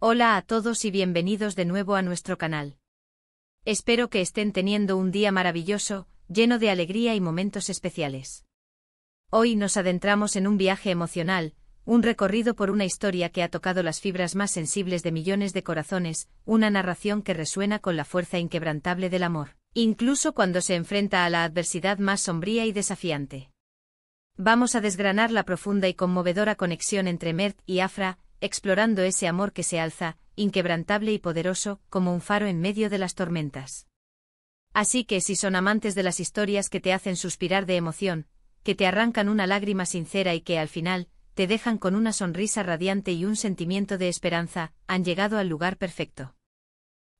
Hola a todos y bienvenidos de nuevo a nuestro canal. Espero que estén teniendo un día maravilloso, lleno de alegría y momentos especiales. Hoy nos adentramos en un viaje emocional, un recorrido por una historia que ha tocado las fibras más sensibles de millones de corazones, una narración que resuena con la fuerza inquebrantable del amor, incluso cuando se enfrenta a la adversidad más sombría y desafiante. Vamos a desgranar la profunda y conmovedora conexión entre Mert y Afra, explorando ese amor que se alza, inquebrantable y poderoso, como un faro en medio de las tormentas. Así que si son amantes de las historias que te hacen suspirar de emoción, que te arrancan una lágrima sincera y que al final, te dejan con una sonrisa radiante y un sentimiento de esperanza, han llegado al lugar perfecto.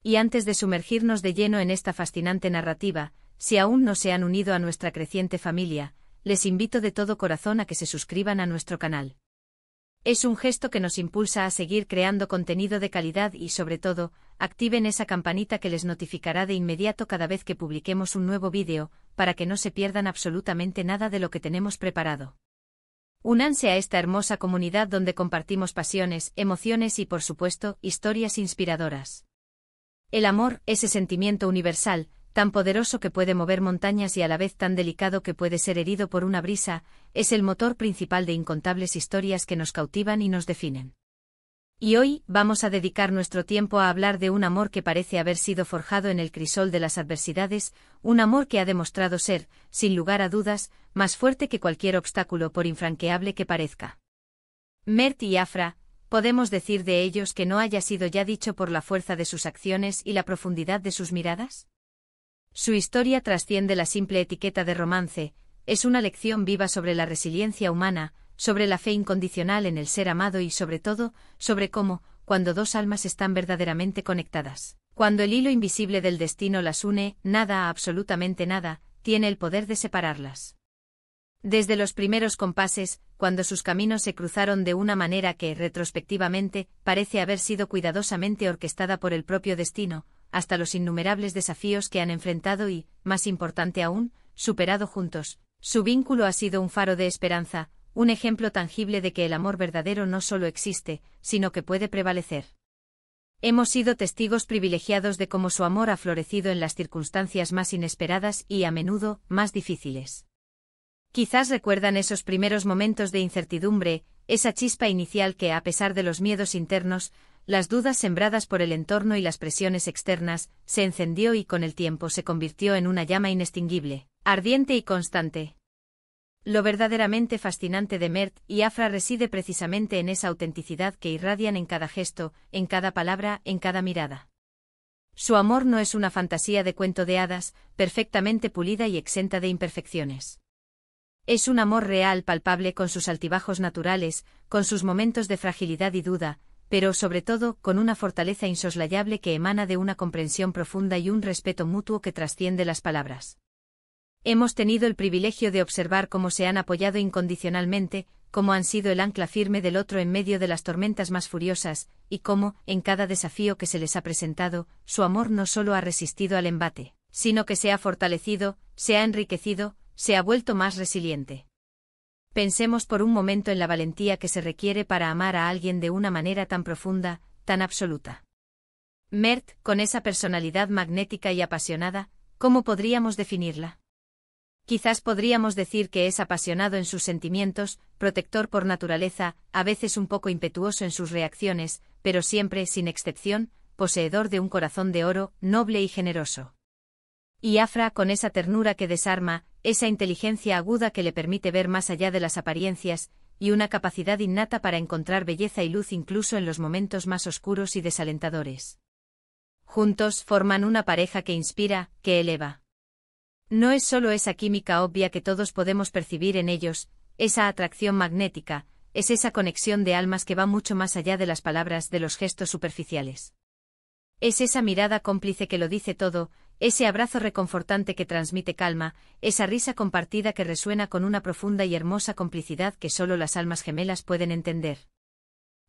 Y antes de sumergirnos de lleno en esta fascinante narrativa, si aún no se han unido a nuestra creciente familia, les invito de todo corazón a que se suscriban a nuestro canal. Es un gesto que nos impulsa a seguir creando contenido de calidad y, sobre todo, activen esa campanita que les notificará de inmediato cada vez que publiquemos un nuevo vídeo, para que no se pierdan absolutamente nada de lo que tenemos preparado. Únanse a esta hermosa comunidad donde compartimos pasiones, emociones y, por supuesto, historias inspiradoras. El amor, ese sentimiento universal, tan poderoso que puede mover montañas y a la vez tan delicado que puede ser herido por una brisa, es el motor principal de incontables historias que nos cautivan y nos definen. Y hoy, vamos a dedicar nuestro tiempo a hablar de un amor que parece haber sido forjado en el crisol de las adversidades, un amor que ha demostrado ser, sin lugar a dudas, más fuerte que cualquier obstáculo por infranqueable que parezca. Mert y Afra, ¿podemos decir de ellos que no haya sido ya dicho por la fuerza de sus acciones y la profundidad de sus miradas? Su historia trasciende la simple etiqueta de romance, es una lección viva sobre la resiliencia humana, sobre la fe incondicional en el ser amado y sobre todo, sobre cómo, cuando dos almas están verdaderamente conectadas, cuando el hilo invisible del destino las une, nada, absolutamente nada, tiene el poder de separarlas. Desde los primeros compases, cuando sus caminos se cruzaron de una manera que, retrospectivamente, parece haber sido cuidadosamente orquestada por el propio destino, hasta los innumerables desafíos que han enfrentado y, más importante aún, superado juntos, su vínculo ha sido un faro de esperanza, un ejemplo tangible de que el amor verdadero no solo existe, sino que puede prevalecer. Hemos sido testigos privilegiados de cómo su amor ha florecido en las circunstancias más inesperadas y, a menudo, más difíciles. Quizás recuerdan esos primeros momentos de incertidumbre, esa chispa inicial que, a pesar de los miedos internos, las dudas sembradas por el entorno y las presiones externas, se encendió y con el tiempo se convirtió en una llama inextinguible, ardiente y constante. Lo verdaderamente fascinante de Mert y Afra reside precisamente en esa autenticidad que irradian en cada gesto, en cada palabra, en cada mirada. Su amor no es una fantasía de cuento de hadas, perfectamente pulida y exenta de imperfecciones. Es un amor real, palpable, con sus altibajos naturales, con sus momentos de fragilidad y duda, pero sobre todo con una fortaleza insoslayable que emana de una comprensión profunda y un respeto mutuo que trasciende las palabras. Hemos tenido el privilegio de observar cómo se han apoyado incondicionalmente, cómo han sido el ancla firme del otro en medio de las tormentas más furiosas, y cómo, en cada desafío que se les ha presentado, su amor no solo ha resistido al embate, sino que se ha fortalecido, se ha enriquecido, se ha vuelto más resiliente. Pensemos por un momento en la valentía que se requiere para amar a alguien de una manera tan profunda, tan absoluta. Mert, con esa personalidad magnética y apasionada, ¿cómo podríamos definirla? Quizás podríamos decir que es apasionado en sus sentimientos, protector por naturaleza, a veces un poco impetuoso en sus reacciones, pero siempre, sin excepción, poseedor de un corazón de oro, noble y generoso. Y Afra, con esa ternura que desarma, esa inteligencia aguda que le permite ver más allá de las apariencias, y una capacidad innata para encontrar belleza y luz incluso en los momentos más oscuros y desalentadores. Juntos forman una pareja que inspira, que eleva. No es solo esa química obvia que todos podemos percibir en ellos, esa atracción magnética, es esa conexión de almas que va mucho más allá de las palabras, de los gestos superficiales. Es esa mirada cómplice que lo dice todo, ese abrazo reconfortante que transmite calma, esa risa compartida que resuena con una profunda y hermosa complicidad que solo las almas gemelas pueden entender.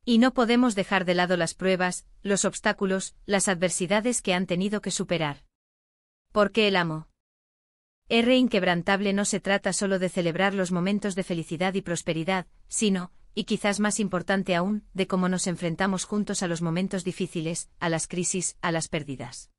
Y no podemos dejar de lado las pruebas, los obstáculos, las adversidades que han tenido que superar. Porque el amor inquebrantable no se trata solo de celebrar los momentos de felicidad y prosperidad, sino, y quizás más importante aún, de cómo nos enfrentamos juntos a los momentos difíciles, a las crisis, a las pérdidas.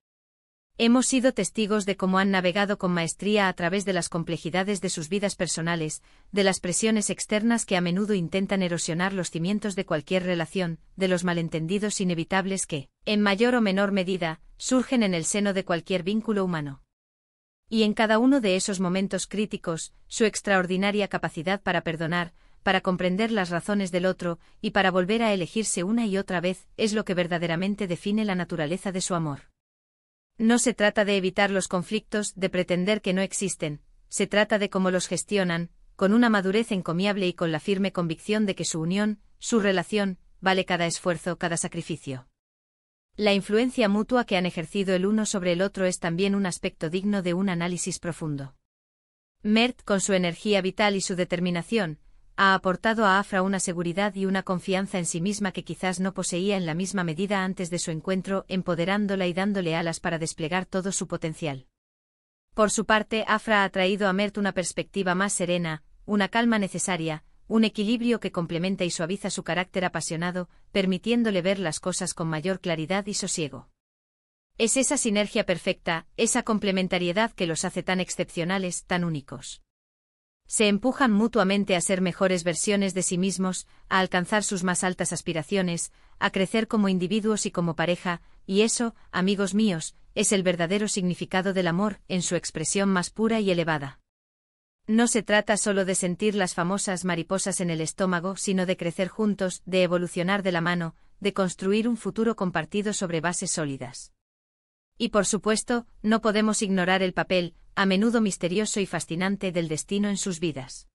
Hemos sido testigos de cómo han navegado con maestría a través de las complejidades de sus vidas personales, de las presiones externas que a menudo intentan erosionar los cimientos de cualquier relación, de los malentendidos inevitables que, en mayor o menor medida, surgen en el seno de cualquier vínculo humano. Y en cada uno de esos momentos críticos, su extraordinaria capacidad para perdonar, para comprender las razones del otro, y para volver a elegirse una y otra vez, es lo que verdaderamente define la naturaleza de su amor. No se trata de evitar los conflictos, de pretender que no existen, se trata de cómo los gestionan, con una madurez encomiable y con la firme convicción de que su unión, su relación, vale cada esfuerzo, cada sacrificio. La influencia mutua que han ejercido el uno sobre el otro es también un aspecto digno de un análisis profundo. Mert, con su energía vital y su determinación, ha aportado a Afra una seguridad y una confianza en sí misma que quizás no poseía en la misma medida antes de su encuentro, empoderándola y dándole alas para desplegar todo su potencial. Por su parte, Afra ha traído a Mert una perspectiva más serena, una calma necesaria, un equilibrio que complementa y suaviza su carácter apasionado, permitiéndole ver las cosas con mayor claridad y sosiego. Es esa sinergia perfecta, esa complementariedad que los hace tan excepcionales, tan únicos. Se empujan mutuamente a ser mejores versiones de sí mismos, a alcanzar sus más altas aspiraciones, a crecer como individuos y como pareja, y eso, amigos míos, es el verdadero significado del amor, en su expresión más pura y elevada. No se trata solo de sentir las famosas mariposas en el estómago, sino de crecer juntos, de evolucionar de la mano, de construir un futuro compartido sobre bases sólidas. Y por supuesto, no podemos ignorar el papel, a menudo misterioso y fascinante, del destino en sus vidas.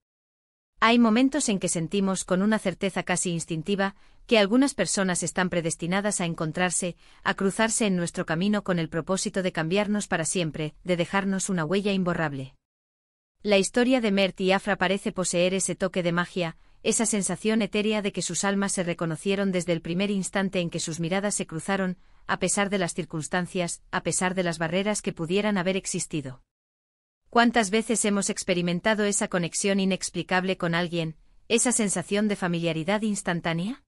Hay momentos en que sentimos con una certeza casi instintiva que algunas personas están predestinadas a encontrarse, a cruzarse en nuestro camino con el propósito de cambiarnos para siempre, de dejarnos una huella imborrable. La historia de Mert y Afra parece poseer ese toque de magia, esa sensación etérea de que sus almas se reconocieron desde el primer instante en que sus miradas se cruzaron, a pesar de las circunstancias, a pesar de las barreras que pudieran haber existido. ¿Cuántas veces hemos experimentado esa conexión inexplicable con alguien, esa sensación de familiaridad instantánea?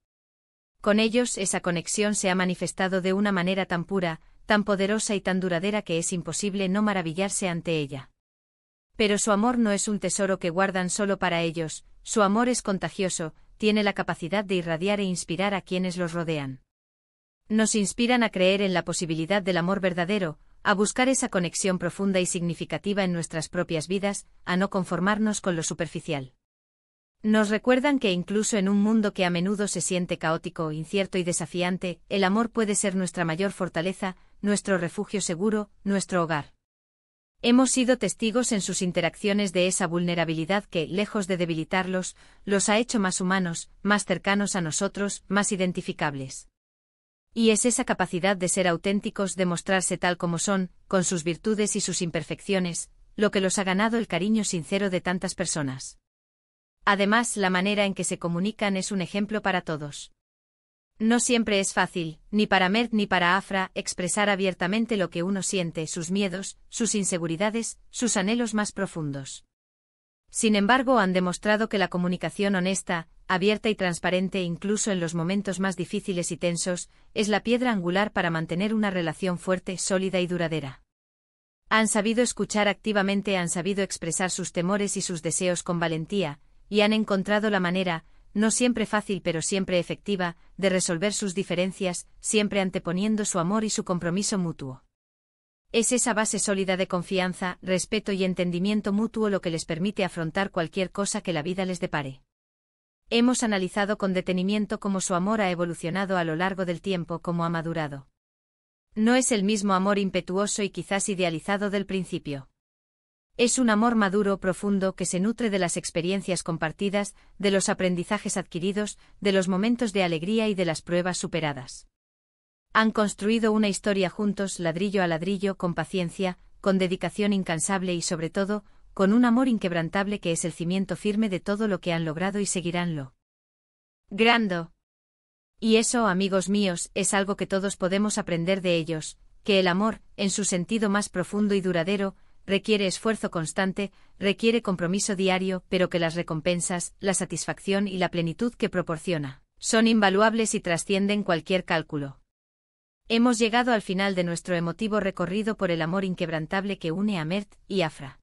Con ellos esa conexión se ha manifestado de una manera tan pura, tan poderosa y tan duradera que es imposible no maravillarse ante ella. Pero su amor no es un tesoro que guardan solo para ellos, su amor es contagioso, tiene la capacidad de irradiar e inspirar a quienes los rodean. Nos inspiran a creer en la posibilidad del amor verdadero, a buscar esa conexión profunda y significativa en nuestras propias vidas, a no conformarnos con lo superficial. Nos recuerdan que incluso en un mundo que a menudo se siente caótico, incierto y desafiante, el amor puede ser nuestra mayor fortaleza, nuestro refugio seguro, nuestro hogar. Hemos sido testigos en sus interacciones de esa vulnerabilidad que, lejos de debilitarlos, los ha hecho más humanos, más cercanos a nosotros, más identificables. Y es esa capacidad de ser auténticos, de mostrarse tal como son, con sus virtudes y sus imperfecciones, lo que los ha ganado el cariño sincero de tantas personas. Además, la manera en que se comunican es un ejemplo para todos. No siempre es fácil, ni para Mert ni para Afra, expresar abiertamente lo que uno siente, sus miedos, sus inseguridades, sus anhelos más profundos. Sin embargo, han demostrado que la comunicación honesta, abierta y transparente incluso en los momentos más difíciles y tensos, es la piedra angular para mantener una relación fuerte, sólida y duradera. Han sabido escuchar activamente, han sabido expresar sus temores y sus deseos con valentía, y han encontrado la manera, no siempre fácil pero siempre efectiva, de resolver sus diferencias, siempre anteponiendo su amor y su compromiso mutuo. Es esa base sólida de confianza, respeto y entendimiento mutuo lo que les permite afrontar cualquier cosa que la vida les depare. Hemos analizado con detenimiento cómo su amor ha evolucionado a lo largo del tiempo, cómo ha madurado. No es el mismo amor impetuoso y quizás idealizado del principio. Es un amor maduro, profundo, que se nutre de las experiencias compartidas, de los aprendizajes adquiridos, de los momentos de alegría y de las pruebas superadas. Han construido una historia juntos, ladrillo a ladrillo, con paciencia, con dedicación incansable y sobre todo, con un amor inquebrantable que es el cimiento firme de todo lo que han logrado y seguirán logrando. Y eso, amigos míos, es algo que todos podemos aprender de ellos, que el amor, en su sentido más profundo y duradero, requiere esfuerzo constante, requiere compromiso diario, pero que las recompensas, la satisfacción y la plenitud que proporciona son invaluables y trascienden cualquier cálculo. Hemos llegado al final de nuestro emotivo recorrido por el amor inquebrantable que une a Mert y Afra.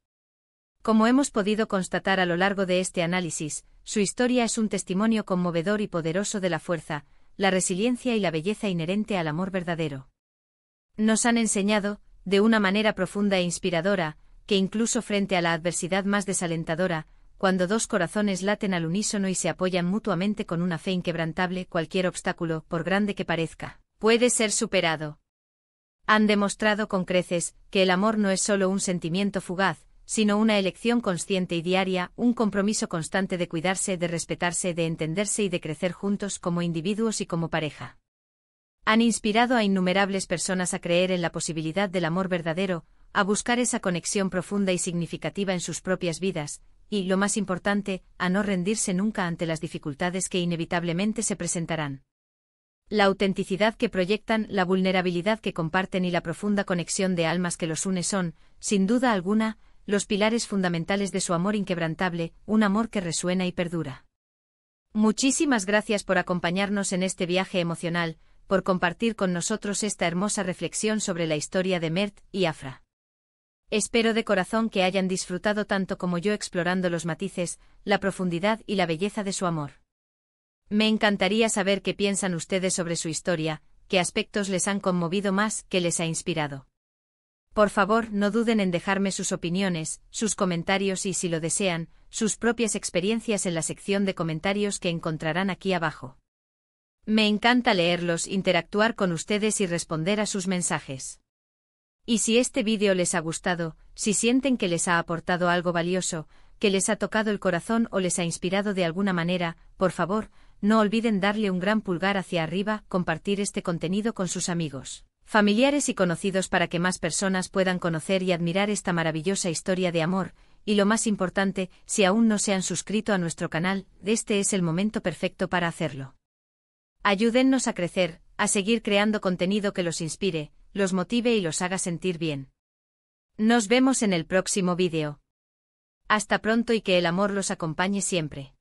Como hemos podido constatar a lo largo de este análisis, su historia es un testimonio conmovedor y poderoso de la fuerza, la resiliencia y la belleza inherente al amor verdadero. Nos han enseñado, de una manera profunda e inspiradora, que incluso frente a la adversidad más desalentadora, cuando dos corazones laten al unísono y se apoyan mutuamente con una fe inquebrantable, cualquier obstáculo, por grande que parezca, puede ser superado. Han demostrado con creces que el amor no es solo un sentimiento fugaz, sino una elección consciente y diaria, un compromiso constante de cuidarse, de respetarse, de entenderse y de crecer juntos como individuos y como pareja. Han inspirado a innumerables personas a creer en la posibilidad del amor verdadero, a buscar esa conexión profunda y significativa en sus propias vidas, y, lo más importante, a no rendirse nunca ante las dificultades que inevitablemente se presentarán. La autenticidad que proyectan, la vulnerabilidad que comparten y la profunda conexión de almas que los une son, sin duda alguna, los pilares fundamentales de su amor inquebrantable, un amor que resuena y perdura. Muchísimas gracias por acompañarnos en este viaje emocional, por compartir con nosotros esta hermosa reflexión sobre la historia de Mert y Afra. Espero de corazón que hayan disfrutado tanto como yo explorando los matices, la profundidad y la belleza de su amor. Me encantaría saber qué piensan ustedes sobre su historia, qué aspectos les han conmovido más, qué les ha inspirado. Por favor, no duden en dejarme sus opiniones, sus comentarios y, si lo desean, sus propias experiencias en la sección de comentarios que encontrarán aquí abajo. Me encanta leerlos, interactuar con ustedes y responder a sus mensajes. Y si este vídeo les ha gustado, si sienten que les ha aportado algo valioso, que les ha tocado el corazón o les ha inspirado de alguna manera, por favor, no olviden darle un gran pulgar hacia arriba, compartir este contenido con sus amigos, familiares y conocidos para que más personas puedan conocer y admirar esta maravillosa historia de amor, y lo más importante, si aún no se han suscrito a nuestro canal, este es el momento perfecto para hacerlo. Ayúdennos a crecer, a seguir creando contenido que los inspire, los motive y los haga sentir bien. Nos vemos en el próximo vídeo. Hasta pronto y que el amor los acompañe siempre.